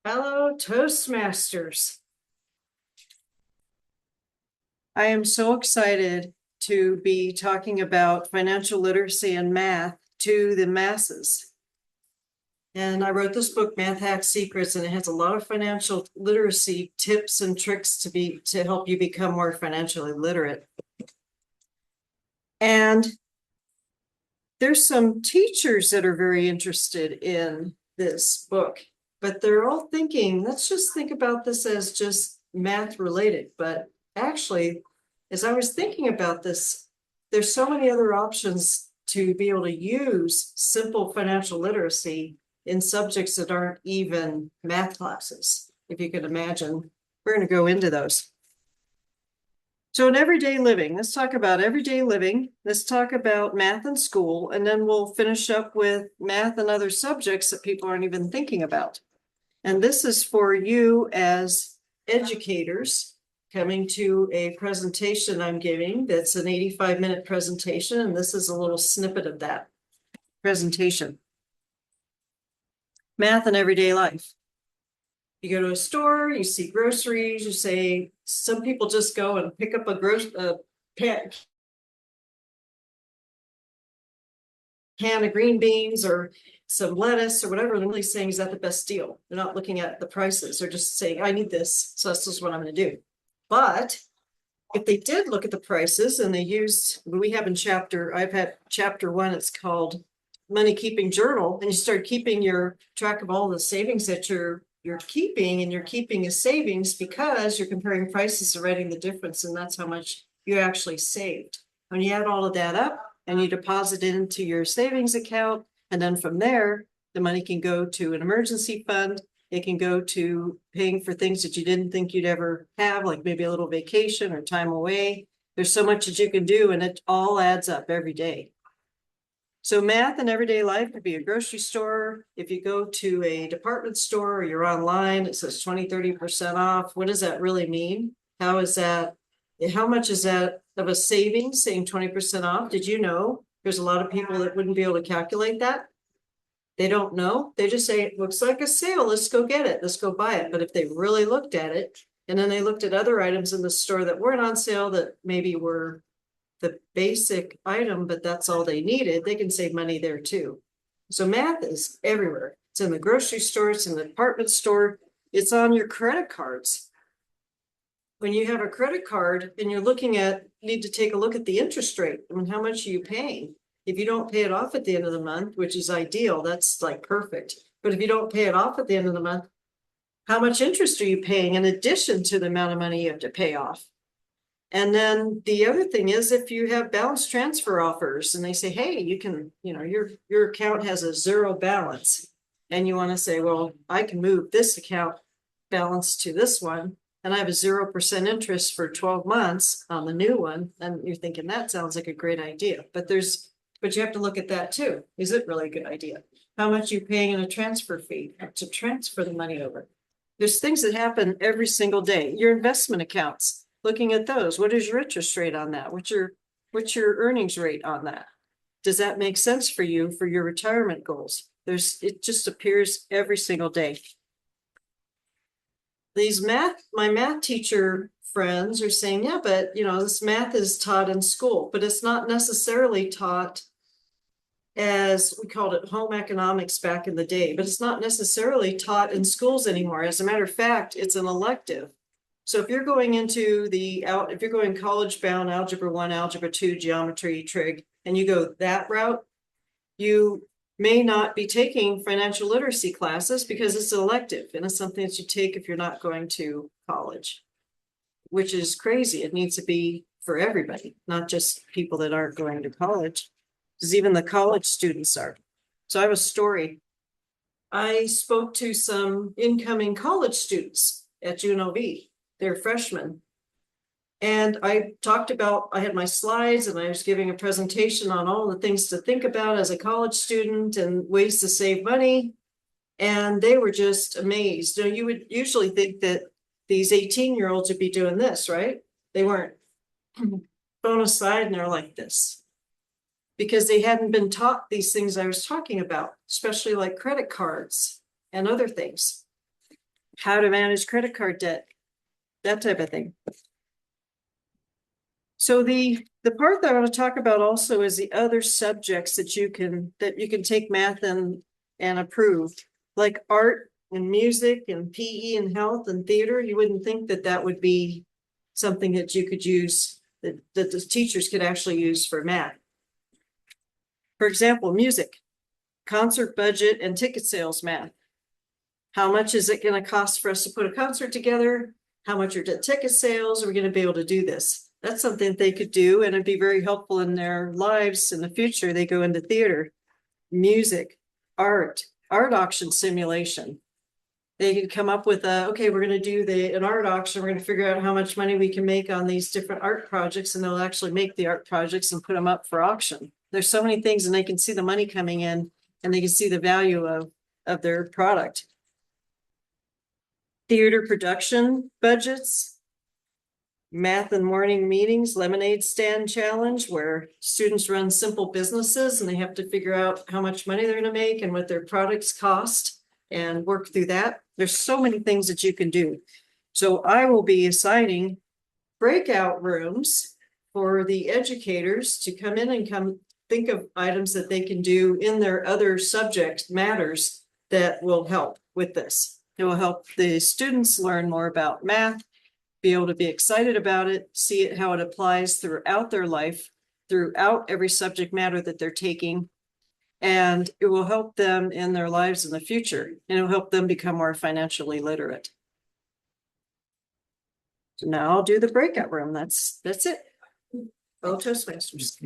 Hello, Toastmasters. I am so excited to be talking about financial literacy and math to the masses. And I wrote this book, Math Hack Secrets, and it has a lot of financial literacy tips and tricks to help you become more financially literate. And there's some teachers that are very interested in this book, but they're all thinking, let's just think about this as just math related. But actually, as I was thinking about this, there's so many other options to be able to use simple financial literacy in subjects that aren't even math classes, if you could imagine. We're going to go into those. So in everyday living, let's talk about everyday living. Let's talk about math in school, and then we'll finish up with math and other subjects that people aren't even thinking about. And this is for you as educators coming to a presentation I'm giving. That's an 85-minute presentation, and this is a little snippet of that presentation. Math in everyday life. You go to a store, you see groceries, you say, some people just go and pick up a can of green beans or some lettuce or whatever. They're really saying, is that the best deal? They're not looking at the prices. They're just saying, I need this, so this is what I'm going to do. But if they did look at the prices and they used, I've had chapter 1, it's called Money Keeping Journal, and you start keeping your track of all the savings that you're keeping, and you're keeping a savings because you're comparing prices and writing the difference, and that's how much you actually saved. When you add all of that up and you deposit it into your savings account, and then from there, the money can go to an emergency fund. It can go to paying for things that you didn't think you'd ever have, like maybe a little vacation or time away. There's so much that you can do, and it all adds up every day. So math in everyday life could be a grocery store. If you go to a department store or you're online, it says 20-30% off. What does that really mean? How much is that of a savings, saying 20% off? Did you know there's a lot of people that wouldn't be able to calculate that? They don't know. They just say, it looks like a sale. Let's go get it. Let's go buy it. But if they really looked at it, and then they looked at other items in the store that weren't on sale that maybe were the basic item, but that's all they needed, they can save money there too. So math is everywhere. It's in the grocery store, it's in the department store, it's on your credit cards. When you have a credit card and you're need to take a look at the interest rate. I mean, how much are you paying? If you don't pay it off at the end of the month, which is ideal, that's like perfect. But if you don't pay it off at the end of the month, how much interest are you paying in addition to the amount of money you have to pay off? And then the other thing is, if you have balance transfer offers and they say, hey, you can, your account has a 0 balance, and you want to say, well, I can move this account balance to this one, and I have a 0% interest for 12 months on the new one. And you're thinking that sounds like a great idea, but you have to look at that too. Is it really a good idea? How much are you paying in a transfer fee to transfer the money over? There's things that happen every single day. Your investment accounts. Looking at those, what is your interest rate on that? What's your earnings rate on that? Does that make sense for you for your retirement goals? It just appears every single day. My math teacher friends are saying, yeah, but this math is taught in school, but it's not necessarily taught as we called it home economics back in the day, but it's not necessarily taught in schools anymore. As a matter of fact, it's an elective. So if you're going college bound, algebra 1, algebra 2, geometry, trig, and you go that route, you may not be taking financial literacy classes because it's an elective and it's something that you take if you're not going to college, which is crazy. It needs to be for everybody, not just people that aren't going to college, because even the college students are. So I have a story. I spoke to some incoming college students at UNLV. They're freshmen. And I had my slides and I was giving a presentation on all the things to think about as a college student and ways to save money. And they were just amazed. You would usually think that these 18-year-olds would be doing this, right? They weren't. Phone aside and they're like this. Because they hadn't been taught these things I was talking about, especially like credit cards and other things. How to manage credit card debt, that type of thing. So the part that I want to talk about also is the other subjects that you can take math and approve, like art and music and PE and health and theater. You wouldn't think that that would be something that you could use, that the teachers could actually use for math. For example, music, concert budget and ticket sales math. How much is it going to cost for us to put a concert together? How much are the ticket sales? Are we going to be able to do this? That's something that they could do, and it'd be very helpful in their lives in the future. They go into theater, music, art auction simulation. They could come up with okay, we're going to do an art auction. We're going to figure out how much money we can make on these different art projects, and they'll actually make the art projects and put them up for auction. There's so many things, and they can see the money coming in, and they can see the value of their product. Theater production budgets, math and morning meetings, lemonade stand challenge, where students run simple businesses and they have to figure out how much money they're going to make and what their products cost and work through that. There's so many things that you can do. So I will be assigning breakout rooms for the educators to come in and think of items that they can do in their other subject matters that will help with this. It will help the students learn more about math, be able to be excited about it, see it, how it applies throughout their life, throughout every subject matter that they're taking. And it will help them in their lives in the future, and it will help them become more financially literate. So now I'll do the breakout room. That's it. Oh, Toastmasters.